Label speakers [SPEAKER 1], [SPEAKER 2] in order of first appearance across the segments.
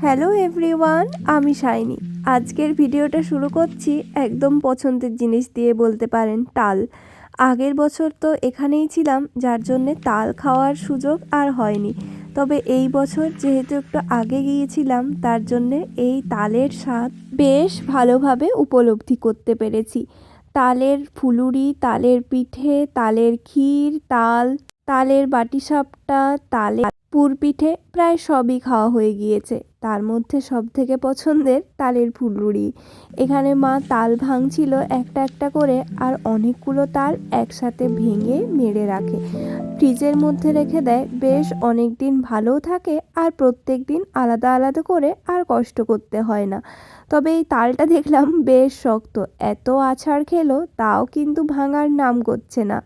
[SPEAKER 1] Hello everyone, আমি shiny. আজকের ভিডিওটা শুরু করছি একদম পছন্দের জিনিস দিয়ে বলতে পারেন, তাল। আগের বছর তো এখানেই ছিলাম, যার জন্যে তাল খাওয়ার সুযোগ আর হয়নি। তবে এই বছর যেহেতু একটু আগে গিয়েছিলাম, তার জন্যে এই তালের স্বাদ বেশ ভালোভাবে উপলব্ধি করতে পেরেছি। তালের ফুলুরি, তালের পিঠে, তালের ক্ষীর, তালের বাটিসাপটা, তালের পুরপিঠে প্রায় সবই খাওয়া হয়ে গিয়েছে। তার মধ্যে সবথেকে পছন্দের তালের ফুলুরি। এখানে মা তাল ভাঙছিল একটা একটা করে, আর অনেকগুলো তাল একসাথে ভেঙে মেরে রাখে, ফ্রিজের মধ্যে রেখে দেয়। বেশ অনেক দিন ভালোও থাকে, আর প্রত্যেক দিন আলাদা আলাদা করে আর কষ্ট করতে হয় না। তবে এই তালটা দেখলাম বেশ শক্ত, এত আছাড় খেলো তাও কিন্তু ভাঙার নাম করছে না।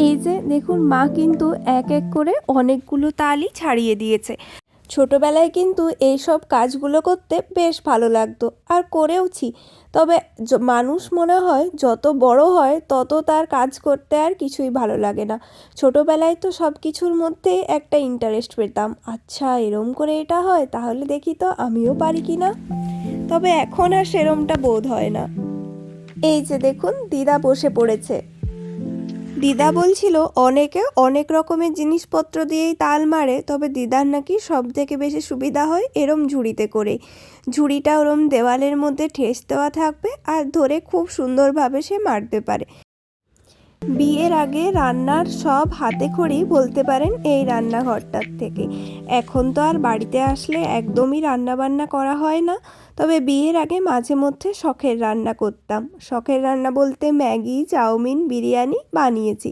[SPEAKER 1] এই যে দেখুন, মা কিন্তু এক এক করে অনেকগুলো তালই ছাড়িয়ে দিয়েছে। ছোটবেলায় কিন্তু এই সব কাজগুলো করতে বেশ ভালো লাগতো, আর করেওছি। তবে মানুষ মনে হয় যত বড় হয় তত তার কাজ করতে আর কিছুই ভালো লাগে না। ছোটবেলায় তো সব কিছুর মধ্যে একটা ইন্টারেস্ট পেতাম, আচ্ছা এরম করে এটা হয়, তাহলে দেখি তো আমিও পারি কি না। তবে এখন আর সেরমটা বোধ হয় না। এই যে দেখুন, দিদা বসে পড়েছে। দিদা বলছিল অনেকে অনেক রকমের জিনিসপত্র দিয়েই তাল মারে, তবে দিদার নাকি সব থেকে বেশি সুবিধা হয় এরম ঝুড়িতে করে। ঝুড়িটা ওরম দেওয়ালের মধ্যে ঠেস দেওয়া থাকবে, আর ধরে খুব সুন্দরভাবে সে মারতে পারে। বিয়ের আগে রান্নার সব হাতে খড়ি বলতে পারেন এই রান্নাঘরটার থেকে। এখন তো আর বাড়িতে আসলে একদমই রান্না বান্না করা হয় না। তবে বিয়ের আগে মাঝে মধ্যে শখের রান্না করতাম। শখের রান্না বলতে ম্যাগি, চাউমিন, বিরিয়ানি বানিয়েছি।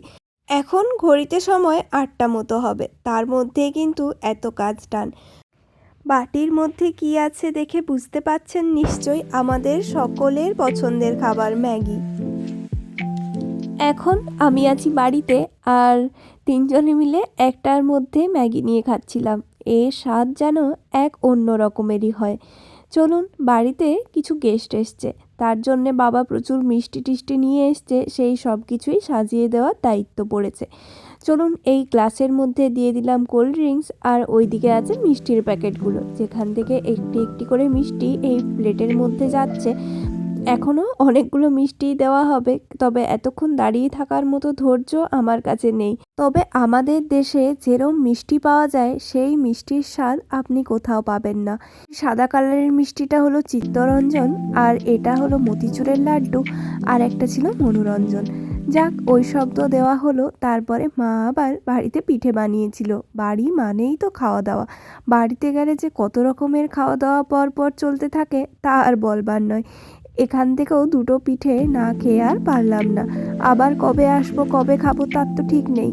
[SPEAKER 1] এখন ঘড়িতে সময় 8টা মতো হবে, তার মধ্যেই কিন্তু এত কাজ টান। বাটির মধ্যে কি আছে দেখে বুঝতে পাচ্ছেন নিশ্চয়ই, আমাদের সকলের পছন্দের খাবার ম্যাগি। এখন আমি আছি বাড়িতে, আর তিনজনে মিলে একটার মধ্যে ম্যাগি নিয়ে খাচ্ছিলাম। এর স্বাদ যেন এক অন্য রকমেরই হয়। চলুন, বাড়িতে কিছু গেস্ট এসছে, তার জন্যে বাবা প্রচুর মিষ্টি টিষ্টি নিয়ে এসছে, সেই সব কিছুই সাজিয়ে দেওয়ার দায়িত্ব পড়েছে। চলুন, এই গ্লাসের মধ্যে দিয়ে দিলাম কোল্ড ড্রিঙ্কস, আর ওইদিকে আছে মিষ্টির প্যাকেটগুলো, যেখান থেকে একটি একটি করে মিষ্টি এই প্লেটের মধ্যে যাচ্ছে। এখনও অনেকগুলো মিষ্টি দেওয়া হবে, তবে এতক্ষণ দাঁড়িয়ে থাকার মতো ধৈর্য আমার কাছে নেই। তবে আমাদের দেশে যেরম মিষ্টি পাওয়া যায়, সেই মিষ্টির স্বাদ আপনি কোথাও পাবেন না। সাদা কালারের মিষ্টিটা হলো চিত্তরঞ্জন, আর এটা হলো মতিচুরের লাড্ডু, আর একটা ছিল মনোরঞ্জন। যাক, ওই শব্দ দেওয়া হলো। তারপরে মা আবার বাড়িতে পিঠে বানিয়েছিল। বাড়ি মানেই তো খাওয়া দাওয়া। বাড়িতে গেলে যে কত রকমের খাওয়া দাওয়া পর পর চলতে থাকে তা আর বলবার নয়। এখান থেকেও দুটো পিঠে না খেয়ে আর পারলাম না। আবার কবে আসবো, কবে খাবো তার তো ঠিক নেই।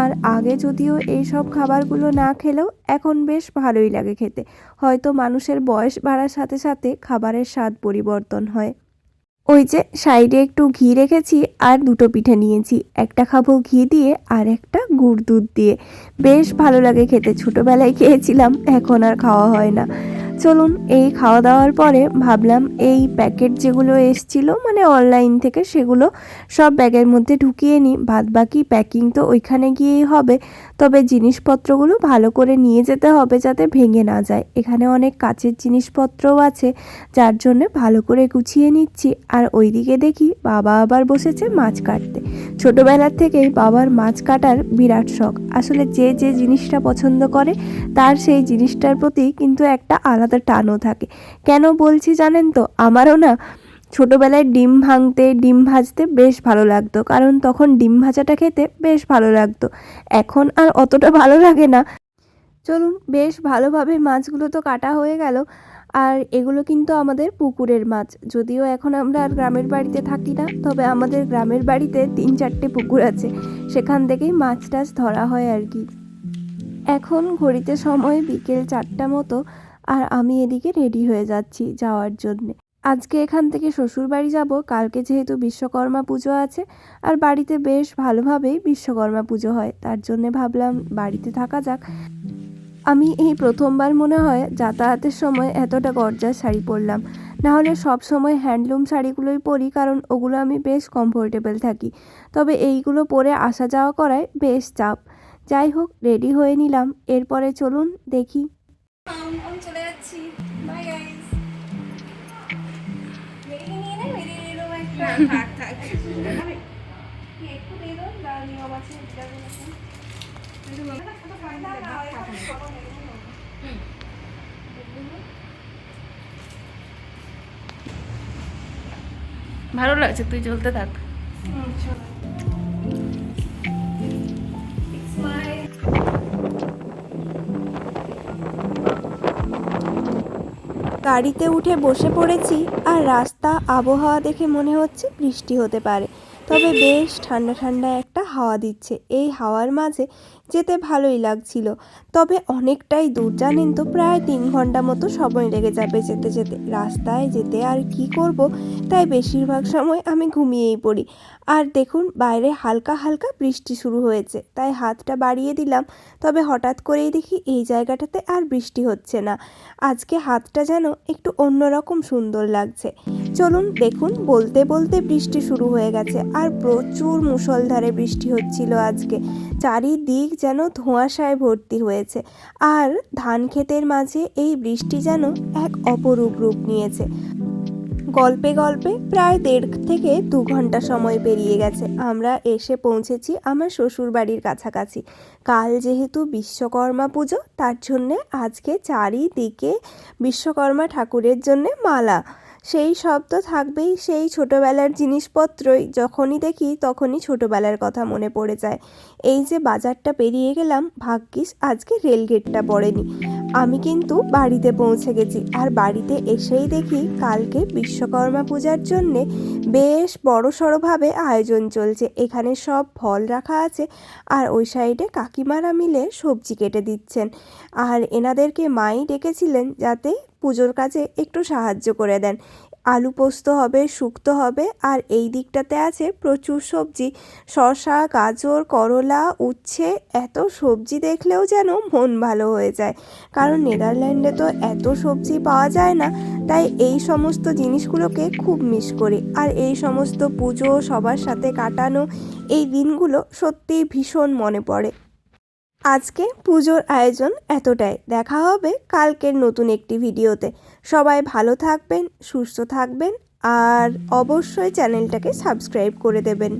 [SPEAKER 1] আর আগে যদিও এই সব খাবারগুলো না খেলেও এখন বেশ ভালোই লাগে খেতে। হয়তো মানুষের বয়স বাড়ার সাথে সাথে খাবারের স্বাদ পরিবর্তন হয়। ওই যে সাইডে একটু ঘি রেখেছি, আর দুটো পিঠে নিয়েছি। একটা খাবো ঘি দিয়ে, আর একটা গুড় দুধ দিয়ে। বেশ ভালো লাগে খেতে, ছোটোবেলায় খেয়েছিলাম, এখন আর খাওয়া হয় না। চলুন, এই খাওয়া দাওয়ার পরে ভাবলাম এই প্যাকেট যেগুলো এসছিল মানে অনলাইন থেকে, সেগুলো সব ব্যাগের মধ্যে ঢুকিয়ে নিই। বাদ বাকি প্যাকিং তো ওইখানে গিয়েই হবে। তবে জিনিসপত্রগুলো ভালো করে নিয়ে যেতে হবে যাতে ভেঙে না যায়। এখানে অনেক কাচের জিনিসপত্রও আছে, যার জন্য ভালো করে গুছিয়ে নিচ্ছি। আর ওইদিকে দেখি বাবা আবার বসেছে মাছ কাটতে। ছোটোবেলার থেকেই বাবার মাছ কাটার বিরাট শখ। আসলে যে যে জিনিসটা পছন্দ করে, তার সেই জিনিসটার প্রতি কিন্তু একটা আলাদা টানও থাকে। কেন বলছি জানেন তো? আমারও না ছোটোবেলায় ডিম ভাঙতে, ডিম ভাজতে বেশ ভালো লাগতো, কারণ তখন ডিম ভাজাটা খেতে বেশ ভালো লাগতো। এখন আর অতটা ভালো লাগে না। চলুন, বেশ ভালোভাবে মাছগুলো তো কাটা হয়ে গেল। আর এগুলো কিন্তু আমাদের পুকুরের মাছ। যদিও এখন আমরা আর গ্রামের বাড়িতে থাকি না, তবে আমাদের গ্রামের বাড়িতে 3-4টে পুকুর আছে, সেখান থেকেই মাছ টাছ ধরা হয় আর কি। এখন ঘড়িতে সময় বিকেল 4টা মতো, আর আমি এদিকে রেডি হয়ে যাচ্ছি যাওয়ার জন্যে। আজকে এখান থেকে শ্বশুর বাড়ি যাব, কালকে যেহেতু বিশ্বকর্মা পুজো আছে, আর বাড়িতে বেশ ভালোভাবেই বিশ্বকর্মা পুজো হয়, তার জন্যে ভাবলাম বাড়িতে থাকা যাক। আমি এই প্রথমবার মনে হয় যাতায়াতের সময় এতটা গর্জার শাড়ি পরলাম। নাহলে সব সময় হ্যান্ডলুম শাড়িগুলোই পরি, কারণ ওগুলো আমি বেশ কমফোর্টেবল থাকি। তবে এইগুলো পরে আসা যাওয়া করায় বেশ চাপ। যাই হোক, রেডি হয়ে নিলাম। এরপরে চলুন দেখি। আমি চলে যাচ্ছি। Bye guys. মেরিয়ে নিয়ে নে, মেরিয়ে এরকম একটা থাক থাক একটু দিয়ে দাও, যা নিয়ম আছে
[SPEAKER 2] ভালো লাগছে, তুই চলতে থাক।
[SPEAKER 1] গাড়িতে উঠে বসে পড়েছি, আর রাস্তা আবহাওয়া দেখে মনে হচ্ছে বৃষ্টি হতে পারে। তবে বেশ ঠান্ডা ঠান্ডা একটা হাওয়া দিচ্ছে। এই হাওয়ার মাঝে যেতে ভালোই লাগছিল। তবে অনেকটাই দূর, জানেন তো, প্রায় 3 ঘন্টা মতো সময় লেগে যাবে যেতে যেতে। রাস্তায় যেতে আর কি করব, তাই বেশিরভাগ সময় আমি ঘুমিয়েই পড়ি। আর দেখুন, বাইরে হালকা হালকা বৃষ্টি শুরু হয়েছে, তাই হাতটা বাড়িয়ে দিলাম। তবে হঠাৎ করেই দেখি এই জায়গাটাতে আর বৃষ্টি হচ্ছে না। আজকে হাতটা যেন একটু অন্যরকম সুন্দর লাগছে। চলুন দেখুন, বলতে বলতে বৃষ্টি শুরু হয়ে গেছে, আর প্রচুর মুষলধারে বৃষ্টি হচ্ছিল আজকে। চারিদিক যেন ধোঁয়াশায় ভর্তি হয়েছে, আর ধান ক্ষেতের মাঝে এই বৃষ্টি যেন এক অপরূপ রূপ নিয়েছে। গল্পে গল্পে প্রায় 1.5 থেকে 2 ঘন্টা সময় পেরিয়ে গেছে। আমরা এসে পৌঁছেছি আমার শ্বশুর বাড়ির কাছাকাছি। কাল যেহেতু বিশ্বকর্মা পুজো, তার জন্যে আজকে চারিদিকে বিশ্বকর্মা ঠাকুরের জন্যে মালা। সেই সব তো থাকবেই, সেই ছোটোবেলার জিনিসপত্রই যখনই দেখি তখনই ছোটোবেলার কথা মনে পড়ে যায়। এই যে বাজারটা পেরিয়ে গেলাম, ভাগ্যিস আজকে রেলগেটটা পড়েনি। আমি কিন্তু বাড়িতে পৌঁছে গেছি, আর বাড়িতে এসেই দেখি কালকে বিশ্বকর্মা পূজার জন্যে বেশ বড়সড়ভাবে আয়োজন চলছে। এখানে সব ফল রাখা আছে, আর ওই সাইডে কাকিমারা মিলে সবজি কেটে দিচ্ছেন। আর এনাদেরকে মাই ডেকেছিলেন যাতে পুজোর কাজে একটু সাহায্য করে দেন। আলু পোস্ত হবে, শুক্তো হবে, আর এই দিকটাতে আছে প্রচুর সবজি, শসা, গাজর, করলা, উচ্ছে। এত সবজি দেখলেও যেন মন ভালো হয়ে যায়, কারণ নেদারল্যান্ডে তো এত সবজি পাওয়া যায় না। তাই এই সমস্ত জিনিসগুলোকে খুব মিস করি। আর এই সমস্ত পুজো সবার সাথে কাটানো এই দিনগুলো সত্যিই ভীষণ মনে পড়ে। আজকে পুজোর আয়োজন এতটাই। দেখা হবে কালকের নতুন একটি ভিডিওতে। সবাই ভালো থাকবেন, সুস্থ থাকবেন, আর অবশ্যই চ্যানেলটাকে সাবস্ক্রাইব করে দেবেন।